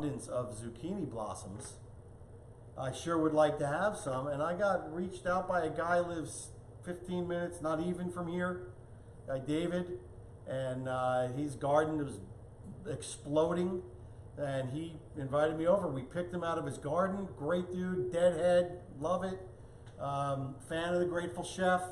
abundance of zucchini blossoms. I sure would like to have some, and I got reached out by a guy who lives 15 minutes, not even from here, guy David, and his garden was exploding, and he invited me over. We picked him out of his garden. Great dude, deadhead, love it. Fan of the Grateful Chef,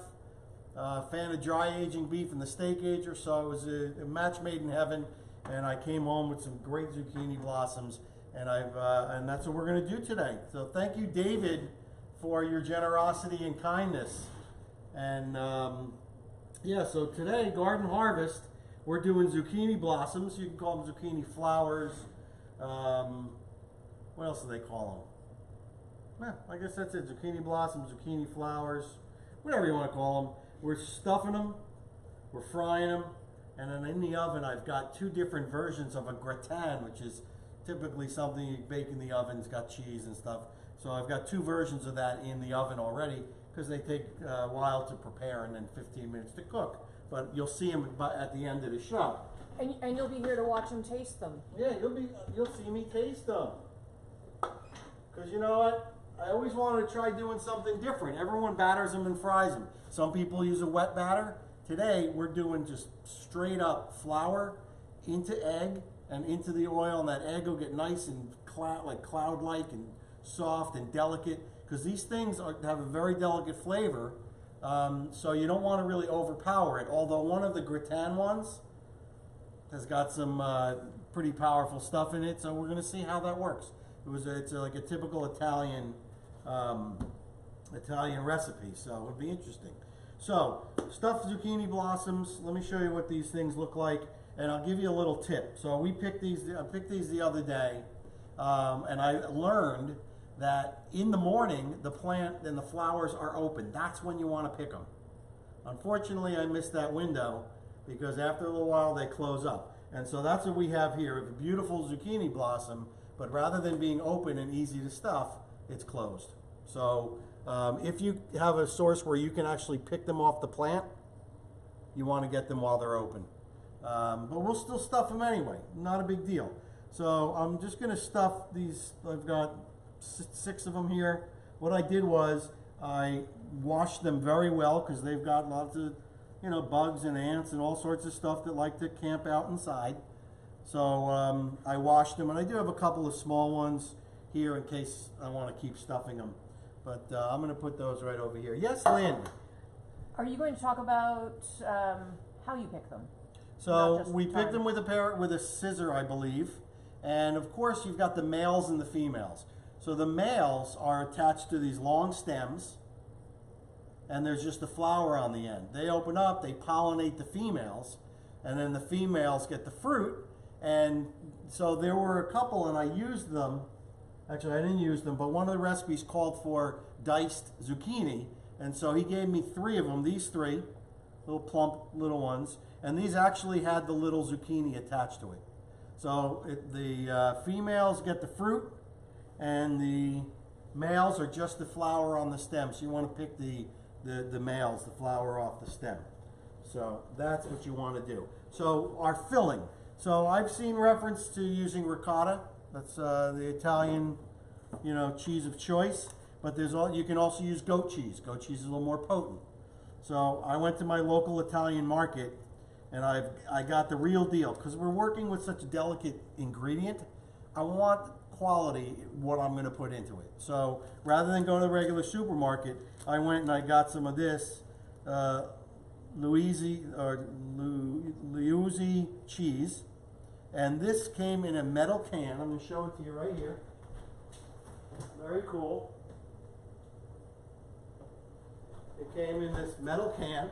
fan of dry aging beef and the steak ager, so it was a match made in heaven, and I came home with some great zucchini blossoms. And that's what we're going to do today. So thank you, David, for your generosity and kindness. And yeah, so today, Garden Harvest, we're doing zucchini blossoms. You can call them zucchini flowers. What else do they call them? I guess that's it. Zucchini blossoms, zucchini flowers, whatever you want to call them. We're stuffing them, we're frying them, and then in the oven I've got two different versions of a gratin, which is typically something you bake in the oven. It's got cheese and stuff. So I've got two versions of that in the oven already because they take a while to prepare and then 15 minutes to cook. But you'll see them at the end of the show. And you'll be here to watch them taste them. Yeah, you'll see me taste them. Because you know what? I always wanted to try doing something different. Everyone batters them and fries them. Some people use a wet batter. Today we're doing just straight up flour into egg and into the oil, and that egg will get nice and cloud-like and soft and delicate, because these things have a very delicate flavor, so you don't want to really overpower it, although one of the gratin ones has got some pretty powerful stuff in it, so we're going to see how that works. It's like a typical Italian recipe, so it would be interesting. So, stuffed zucchini blossoms, let me show you what these things look like. And I'll give you a little tip. So I picked these the other day, and I learned that in the morning, the plant and the flowers are open. That's when you want to pick them. Unfortunately, I missed that window because after a little while, they close up. And so that's what we have here, a beautiful zucchini blossom, but rather than being open and easy to stuff, it's closed. So if you have a source where you can actually pick them off the plant, you want to get them while they're open. But we'll still stuff them anyway, not a big deal. So I'm just going to stuff these. I've got 6 of them here. What I did was I washed them very well because they've got lots of, bugs and ants and all sorts of stuff that like to camp out inside. So I washed them, and I do have a couple of small ones here in case I want to keep stuffing them. But I'm going to put those right over here. Yes, Lynn? Are you going to talk about how you pick them? So we picked them with a scissor, I believe, and of course you've got the males and the females. So the males are attached to these long stems, and there's just a flower on the end. They open up, they pollinate the females, and then the females get the fruit. And so there were a couple, and I used them. Actually, I didn't use them, but one of the recipes called for diced zucchini, and so he gave me 3 of them. These 3 little plump little ones. And these actually had the little zucchini attached to it. So the females get the fruit, and the males are just the flower on the stem. So you want to pick the males, the flower off the stem. So that's what you want to do. So our filling. So I've seen reference to using ricotta. That's the Italian, cheese of choice. But you can also use goat cheese. Goat cheese is a little more potent. So I went to my local Italian market, and I got the real deal because we're working with such a delicate ingredient. I want quality, what I'm going to put into it. So rather than go to the regular supermarket, I went and I got some of this Luisi cheese, and this came in a metal can. I'm going to show it to you right here. Very cool. It came in this metal can.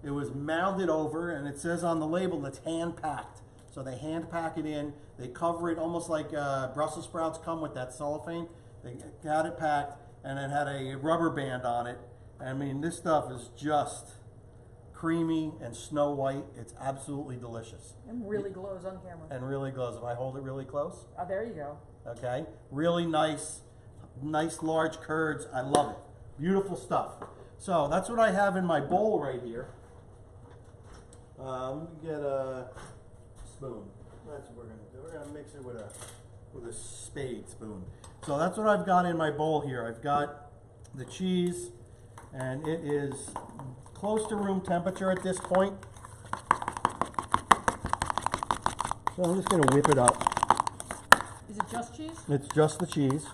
It was mounded over, and it says on the label it's hand packed. So they hand pack it in. They cover it almost like Brussels sprouts come with that cellophane. They got it packed, and it had a rubber band on it. I mean, this stuff is just creamy and snow white. It's absolutely delicious. And really glows on camera. And really glows. If I hold it really close. Oh, there you go. Okay. Really nice large curds. I love it. Beautiful stuff. So that's what I have in my bowl right here. Let me get a spoon. That's what we're gonna do. We're gonna mix it with a spade spoon. So that's what I've got in my bowl here. I've got the cheese, and it is close to room temperature at this point. So I'm just gonna whip it up. Is it just cheese? It's just the cheese.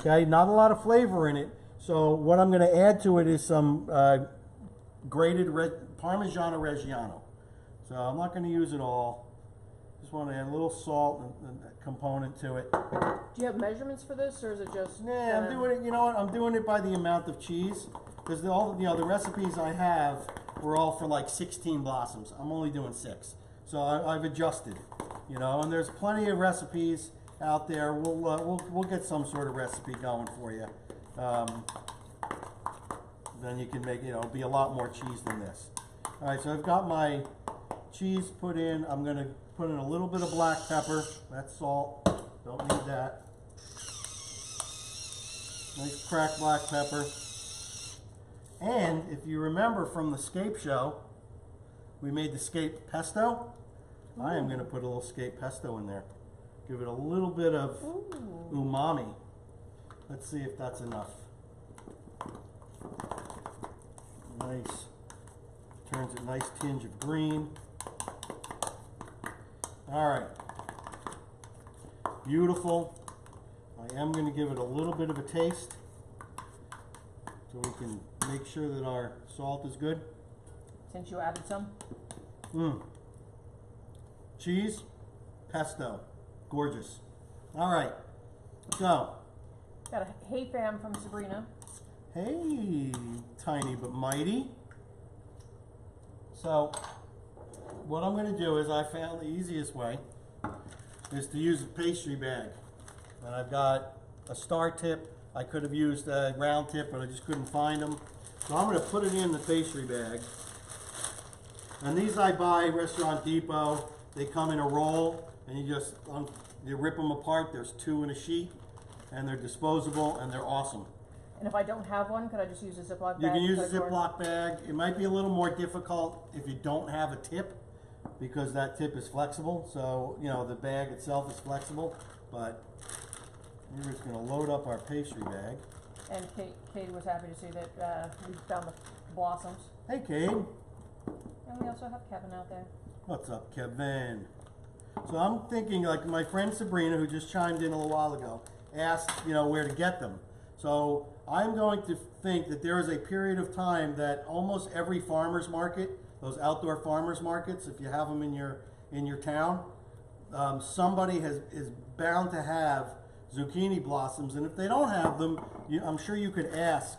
Okay, not a lot of flavor in it. So what I'm gonna add to it is some grated Parmigiano Reggiano. So I'm not gonna use it all. Just want to add a little salt and component to it. Do you have measurements for this, or is it just? Yeah, I'm doing it. You know what? I'm doing it by the amount of cheese, because all the recipes I have were all for like 16 blossoms. I'm only doing 6, so I've adjusted. You know, and there's plenty of recipes out there. We'll get some sort of recipe going for you. Then you can make, be a lot more cheese than this. All right, so I've got my cheese put in. I'm gonna put in a little bit of black pepper. That's salt. Don't need that. Nice cracked black pepper. And if you remember from the Scape show, we made the Scape pesto. Ooh. I am going to put a little Scape pesto in there. Give it a little bit of umami. Let's see if that's enough. Nice. Turns a nice tinge of green. All right. Beautiful. I am going to give it a little bit of a taste so we can make sure that our salt is good. Since you added some? Cheese, pesto. Gorgeous. All right. So. Got a hey fam from Sabrina. Hey, tiny but mighty. So, what I'm going to do is I found the easiest way is to use a pastry bag. And I've got a star tip. I could have used a round tip, but I just couldn't find them. So I'm going to put it in the pastry bag. And these I buy Restaurant Depot. They come in a roll, and you rip them apart. There's 2 in a sheet, and they're disposable, and they're awesome. And if I don't have one, could I just use a Ziploc bag? You can use a Ziploc bag. It might be a little more difficult if you don't have a tip, because that tip is flexible. So, the bag itself is flexible, but we're just going to load up our pastry bag. And Kate was happy to see that we found the blossoms. Hey, Kate. And we also have Kevin out there. What's up, Kevin? So I'm thinking, like my friend Sabrina, who just chimed in a little while ago, asked, where to get them. So I'm going to think that there is a period of time that almost every farmer's market, those outdoor farmers markets, if you have them in your town, somebody is bound to have zucchini blossoms, and if they don't have them, I'm sure you could ask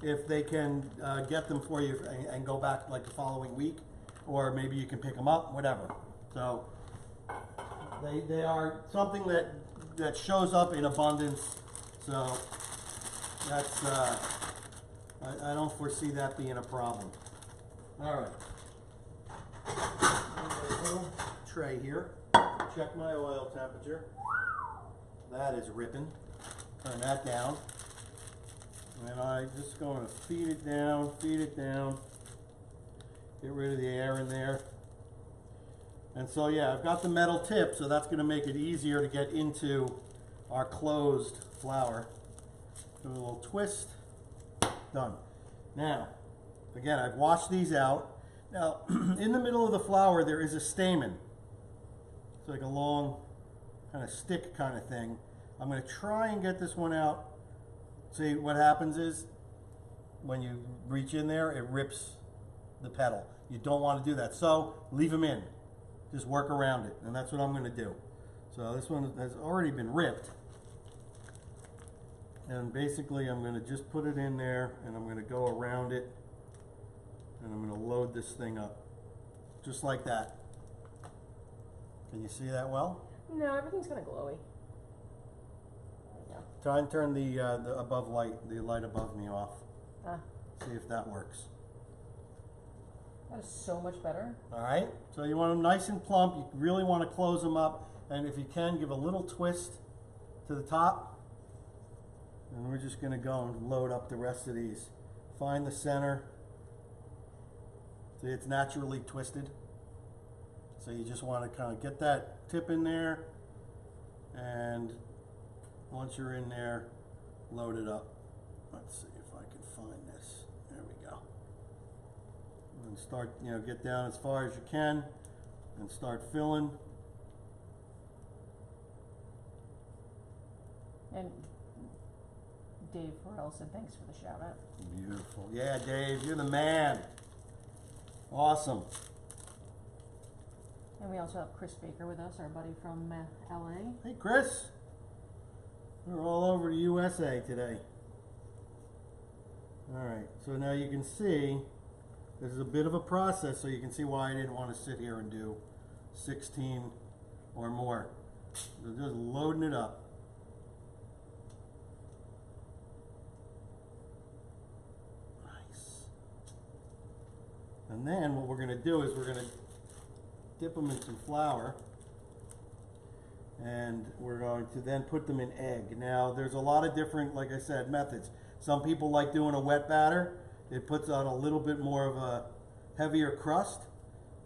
if they can get them for you and go back like the following week, or maybe you can pick them up, whatever. So they are something that shows up in abundance. So that's I don't foresee that being a problem. All right. A little tray here. Check my oil temperature. That is ripping. Turn that down. And I'm just going to feed it down, get rid of the air in there. And so yeah, I've got the metal tip, so that's going to make it easier to get into our closed flour. Give it a little twist. Done. Now, again, I've washed these out. Now, in the middle of the flour, there is a stamen. It's like a long kind of stick kind of thing. I'm going to try and get this one out. See, what happens is when you reach in there, it rips the petal. You don't want to do that. So leave them in. Just work around it. And that's what I'm going to do. So this one has already been ripped. And basically I'm going to just put it in there, and I'm going to go around it, and I'm going to load this thing up. Just like that. Can you see that well? No, everything's kind of glowy. Try and turn the above light, the light above me off. See if that works. That is so much better. All right, so you want them nice and plump. You really want to close them up, and if you can, give a little twist to the top. And we're just going to go and load up the rest of these. Find the center. See, it's naturally twisted. So you just want to kind of get that tip in there, and once you're in there, load it up. Let's see if I can find this. There we go. And start, get down as far as you can and start filling. And Dave Farrell said thanks for the shout out. Beautiful. Yeah, Dave, you're the man. Awesome. And we also have Chris Baker with us, our buddy from LA. Hey, Chris. We're all over the USA today. All right, so now you can see this is a bit of a process, so you can see why I didn't want to sit here and do 16 or more. So just loading it up. Nice. And then what we're going to do is we're going to dip them in some flour, and we're going to then put them in egg. Now there's a lot of different, like I said, methods. Some people like doing a wet batter. It puts on a little bit more of a heavier crust,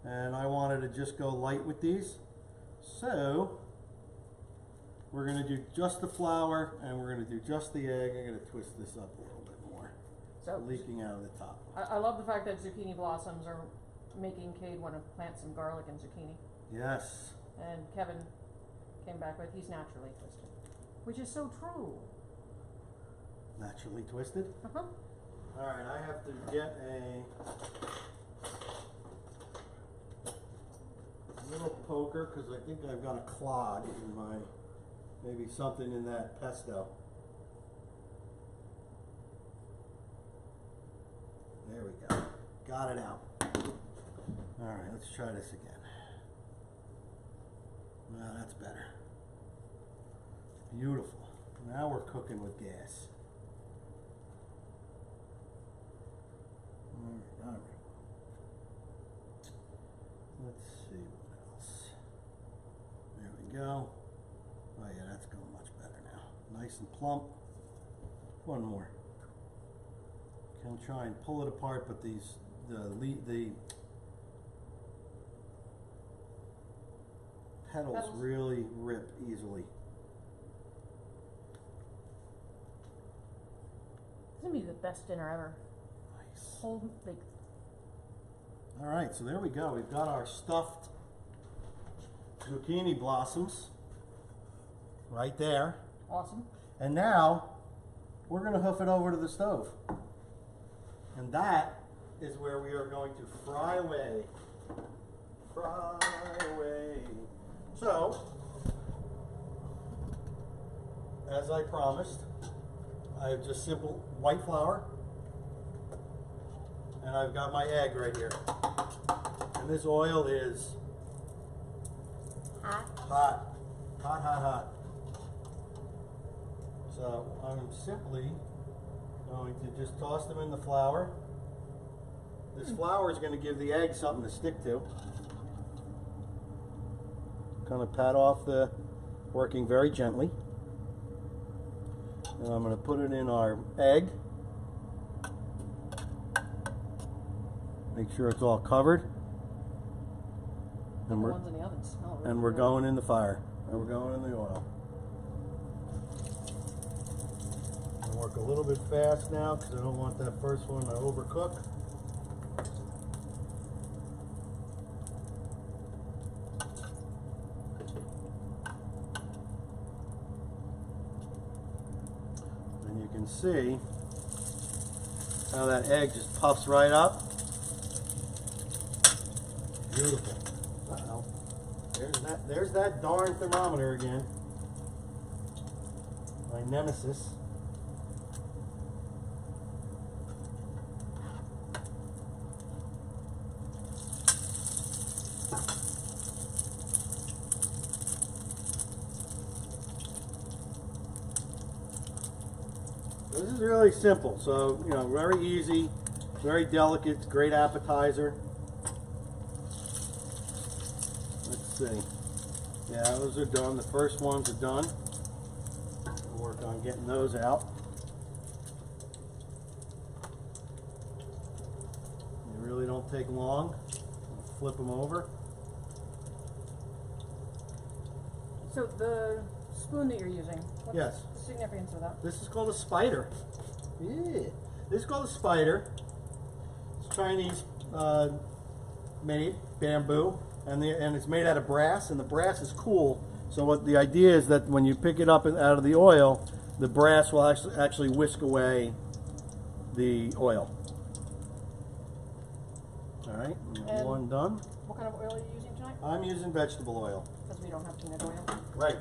and I wanted to just go light with these. So we're going to do just the flour, and we're going to do just the egg. I'm going to twist this up a little bit more. So leaking out of the top. I love the fact that zucchini blossoms are making Cade want to plant some garlic and zucchini. Yes. And Kevin came back with he's naturally twisted, which is so true. Naturally twisted? Uh-huh. All right, I have to get a little poker because I think I've got a clog in my, maybe something in that pesto. There we go. Got it out. All right, let's try this again. Now that's better. Beautiful. Now we're cooking with gas. All right. Let's see what else. There we go. Oh yeah, that's going much better now. Nice and plump. One more. Can try and pull it apart, but the petals really rip easily. This is gonna be the best dinner ever. Nice. Whole big. All right, so there we go. We've got our stuffed zucchini blossoms right there. Awesome. And now we're going to hoof it over to the stove. And that is where we are going to fry away. Fry away. So, as I promised, I have just simple white flour. And I've got my egg right here. And this oil is Hot. hot. Hot, hot, hot. So I'm simply going to just toss them in the flour. This flour is going to give the egg something to stick to. Kind of pat off the, working very gently. And I'm going to put it in our egg. Make sure it's all covered. And The ones in the oven smell really we're good. going in the fire. And we're going in the oil. I work a little bit fast now because I don't want that first one to overcook. And you can see how that egg just puffs right up. Beautiful. Uh-oh. There's that darn thermometer again. My nemesis. This is really simple, so very easy, very delicate, great appetizer. Let's see. Yeah, those are done. The first ones are done. We'll work on getting those out. They really don't take long. Flip them over. So the spoon that you're using, what's Yes. the significance of that? This is called a spider. Yeah. This is called a spider. It's Chinese made bamboo, and it's made out of brass, and the brass is cool. So what the idea is that when you pick it up out of the oil, the brass will actually whisk away the oil. All right, And one done. What kind of oil are you using tonight? I'm using vegetable oil. Because we don't have peanut oil. Right.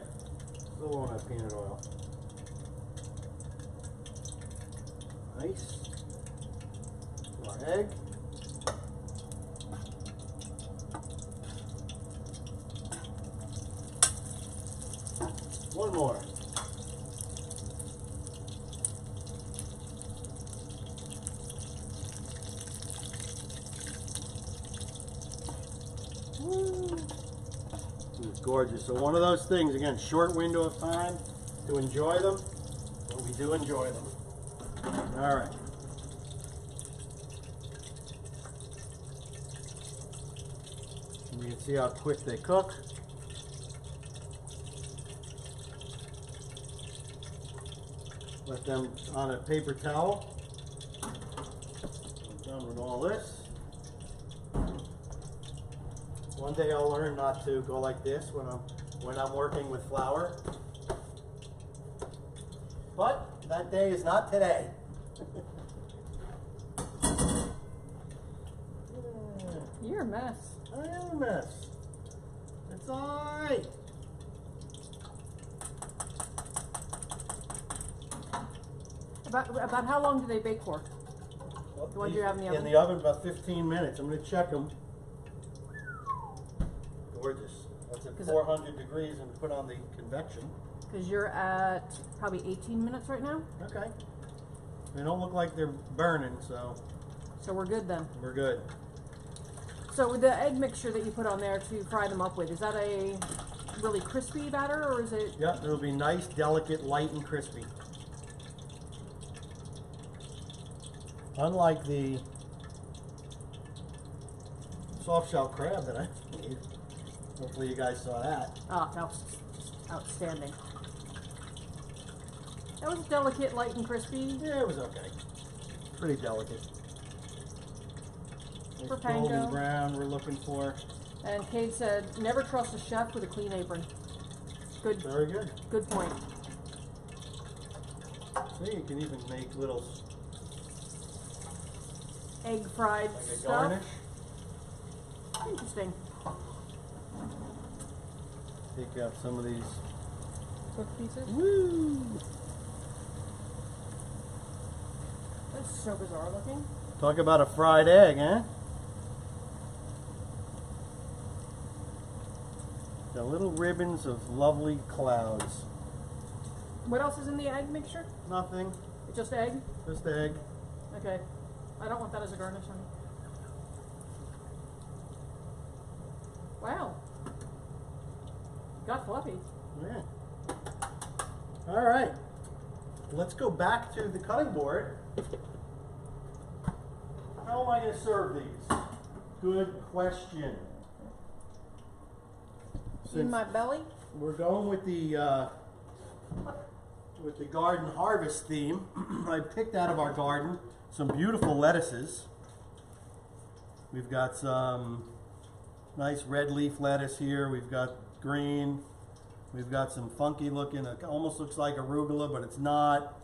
Still won't have peanut oil. Nice. Our egg. One more. Woo. This is gorgeous. So one of those things, again, short window of time to enjoy them, but we do enjoy them. All right. And you can see how quick they cook. Let them on a paper towel. I'm done with all this. One day I'll learn not to go like this when I'm working with flour. But that day is not today. You're a mess. I am a mess. It's alright. About how long do they bake for? The ones you have in the oven? In the oven, about 15 minutes. I'm going to check them. Gorgeous. That's at 400 degrees and put on the convection. Because you're at probably 18 minutes right now? Okay. They don't look like they're burning, so So we're good then. we're good. So with the egg mixture that you put on there to fry them up with, is that a really crispy batter or is it? Yep, it'll be nice, delicate, light, and crispy. Unlike the soft shell crab that I made. Hopefully you guys saw that. Oh, that was outstanding. That was delicate, light, and crispy. Yeah, it was okay. Pretty delicate. For Nice golden panko. brown we're looking for. And Kate said, never trust a chef with a clean apron. Good, Very good. good point. See, you can even make little Egg fried like a stuff. garnish. Interesting. Take out some of these. Cooked pieces. Woo! That's so bizarre looking. Talk about a fried egg, eh? The little ribbons of lovely clouds. What else is in the egg mixture? Nothing, It's just egg? just egg. Okay. I don't want that as a garnish, honey. Wow. Got fluffy. Yeah. All right. Let's go back to the cutting board. How am I going to serve these? Good question. In my belly? We're going with the garden harvest theme, I picked out of our garden some beautiful lettuces. We've got some nice red leaf lettuce here. We've got green. We've got some funky looking, it almost looks like arugula, but it's not.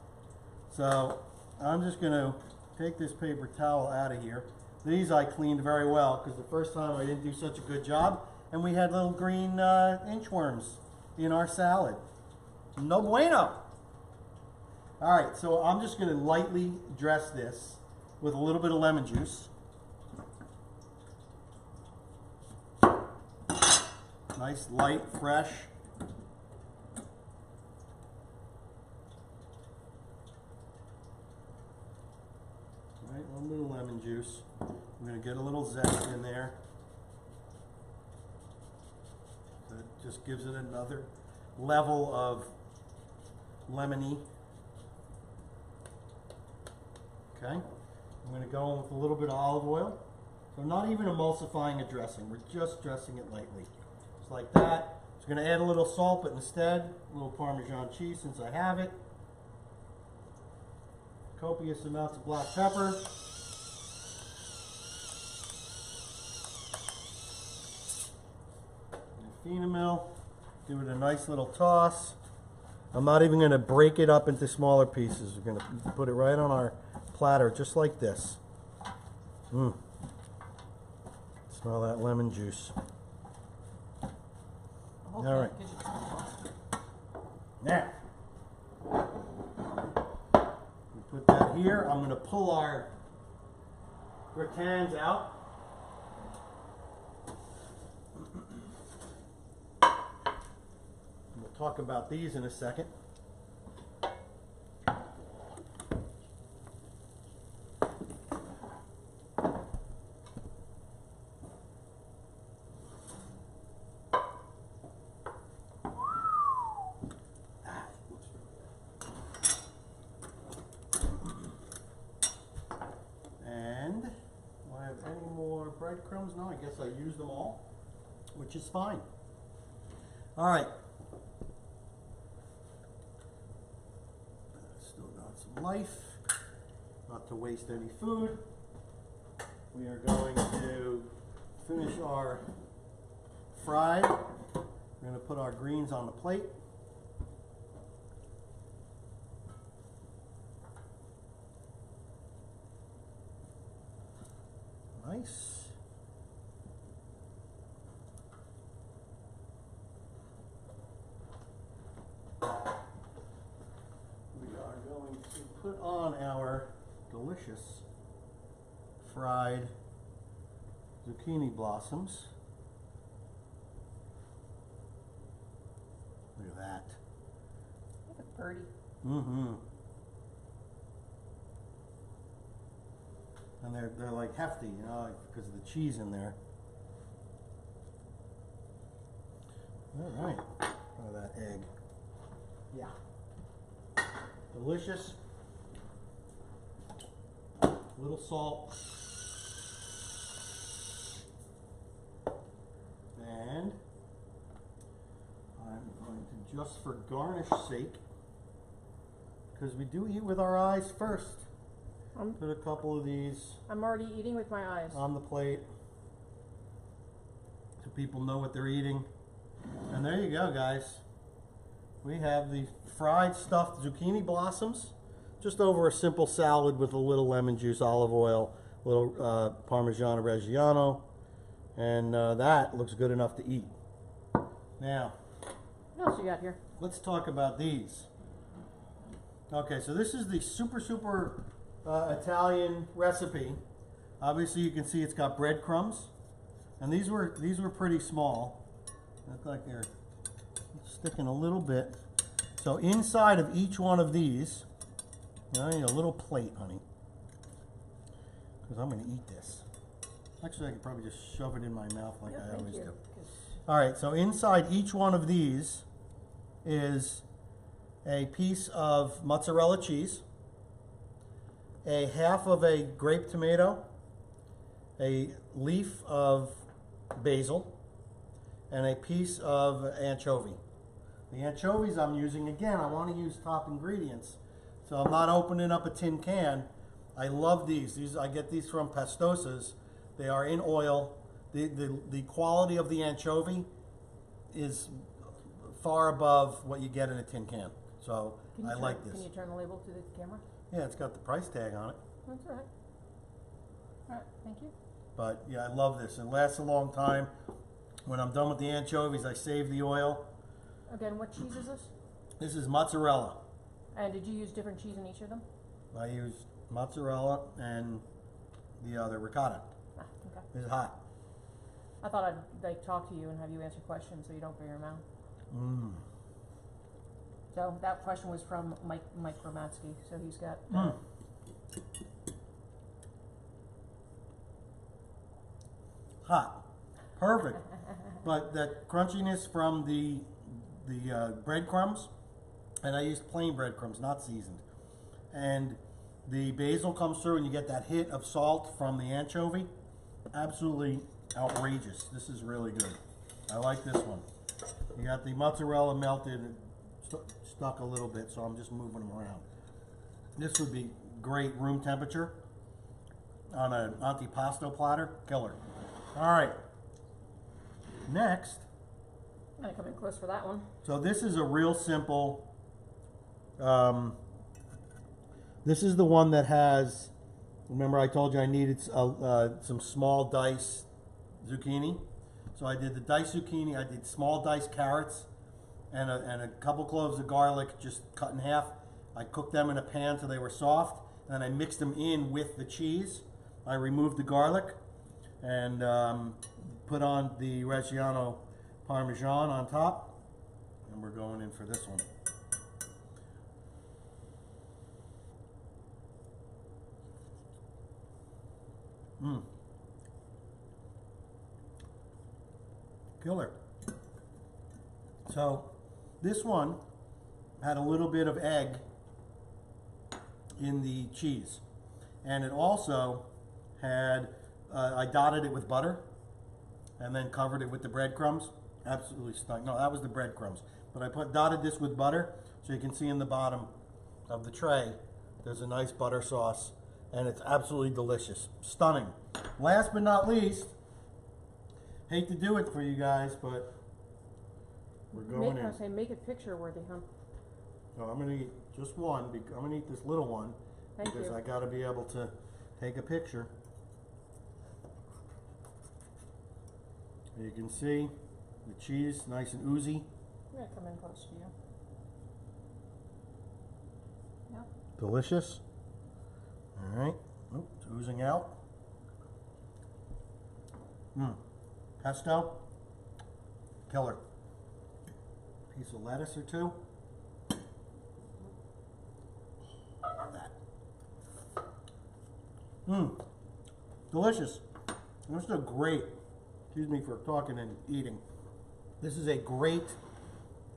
So I'm just going to take this paper towel out of here. These I cleaned very well because the first time I didn't do such a good job, and we had little green inchworms in our salad. No bueno. All right, so I'm just going to lightly dress this with a little bit of lemon juice. Nice, light, fresh. All right, a little bit of lemon juice. I'm going to get a little zest in there. That just gives it another level of lemony. Okay, I'm going to go in with a little bit of olive oil. So not even emulsifying a dressing, we're just dressing it lightly. Just like that. Just I'm going to add a little salt, but instead, a little Parmesan cheese since I have it. Copious amounts of black pepper. Mill, give it a nice little toss. I'm not even going to break it up into smaller pieces. We're going to put it right on our platter just like this. Smell that lemon juice. Okay. All right. Now, we put that here. I'm going to pull our gratins out. We'll talk about these in a second. And do I have any more breadcrumbs? No, I guess I used them all, which is fine. All right. Still got some life, not to waste any food. We are going to finish our fried. We're going to put our greens on the plate. Nice. We are going to put on our delicious fried zucchini blossoms. Look at that. Look at birdie. Mm-hmm. And they're like hefty, you know, like because of the cheese in there. All right. Try that egg. Yeah. Delicious. Little salt. And I'm going to, just for garnish sake, because we do eat with our eyes first, put a couple of these I'm already eating with my eyes. on the plate so people know what they're eating. And there you go, guys. We have the fried stuffed zucchini blossoms, just over a simple salad with a little lemon juice, olive oil, a little Parmesan Reggiano, and that looks good enough to eat. Now, What else you got here? let's talk about these. Okay, so this is the super Italian recipe. Obviously, you can see it's got breadcrumbs, and these were pretty small. Look like they're sticking a little bit. So inside of each one of these, I need a little plate, honey, because I'm going to eat this. Actually, I could probably just shove it in my mouth like I always do. All right, so inside each one of these is a piece of mozzarella cheese, a half of a grape tomato, a leaf of basil, and a piece of anchovy. The anchovies I'm using, again, I want to use top ingredients, so I'm not opening up a tin can. I love these. I get these from Pastosas. They are in oil. The quality of the anchovy is far above what you get in a tin can. So I like this. Can you turn the label to the camera? Yeah, it's got the price tag on it. That's all right. All right, thank you. But yeah, I love this. It lasts a long time. When I'm done with the anchovies, I save the oil. Again, what cheese is this? This is mozzarella. And did you use different cheese in each of them? I use mozzarella and the other ricotta. Ah, okay. This is hot. I thought I'd like talk to you and have you answer questions so you don't burn your mouth. Mmm. So that question was from Mike Romatsky. So he's got. Hot. Perfect. But the crunchiness from the breadcrumbs, and I used plain breadcrumbs, not seasoned. And the basil comes through and you get that hit of salt from the anchovy. Absolutely outrageous. This is really good. I like this one. You got the mozzarella melted and stuck a little bit, so I'm just moving them around. This would be great room temperature on an antipasto platter. Killer. All right. Next. I'm gonna come in close for that one. So this is a real simple. This is the one that has. Remember, I told you I needed some small dice zucchini. So I did the diced zucchini. I did small diced carrots, and a couple cloves of garlic, just cut in half. I cooked them in a pan till they were soft, and then I mixed them in with the cheese. I removed the garlic, and put on the Reggiano Parmesan on top, and we're going in for this one. Killer. So this one had a little bit of egg in the cheese, and it also had I dotted it with butter and then covered it with the breadcrumbs. Absolutely stunning. No, that was the breadcrumbs, but I dotted this with butter, so you can see in the bottom of the tray there's a nice butter sauce, and it's absolutely delicious. Stunning. Last but not least, hate to do it for you guys, but we're going in. I say make it picture worthy, huh? So I'm going to eat just one. I'm going to eat this little one because I got to be able to take a picture. You can see the cheese, nice and oozy. I'm going to come in close to you. Yeah. Delicious. All right. Oh, it's oozing out. Pesto. Killer. Piece of lettuce or two. Delicious. This is a great, excuse me for talking and eating. This is a great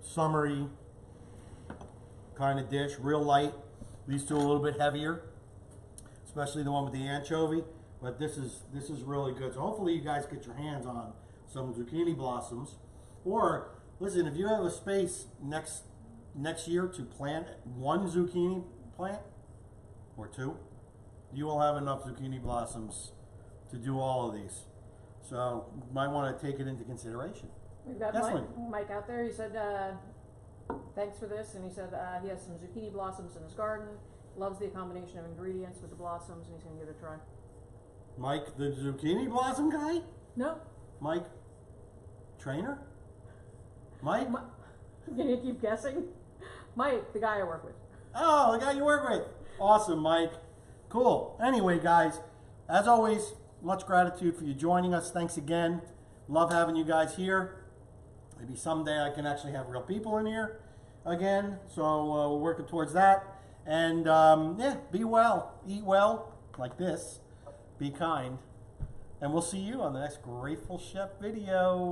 summery kind of dish, real light. These two a little bit heavier, especially the one with the anchovy, but this is really good. So hopefully you guys get your hands on some zucchini blossoms. Or listen, if you have a space next year to plant one zucchini plant or two, you will have enough zucchini blossoms to do all of these. So you might want to take it into consideration. We've got Mike out there. He said, thanks for this. And he said he has some zucchini blossoms in his garden. Loves the combination of ingredients with the blossoms, and he's going to give it a try. Mike, the zucchini blossom guy? No. Mike, trainer? Mike? Can you keep guessing? Mike, the guy I work with. Oh, the guy you work with. Awesome, Mike. Cool. Anyway, guys, as always, much gratitude for you joining us. Thanks again. Love having you guys here. Maybe someday I can actually have real people in here again. So we're working towards that. And yeah, be well, eat well, like this. Be kind. And we'll see you on the next Grateful Chef video.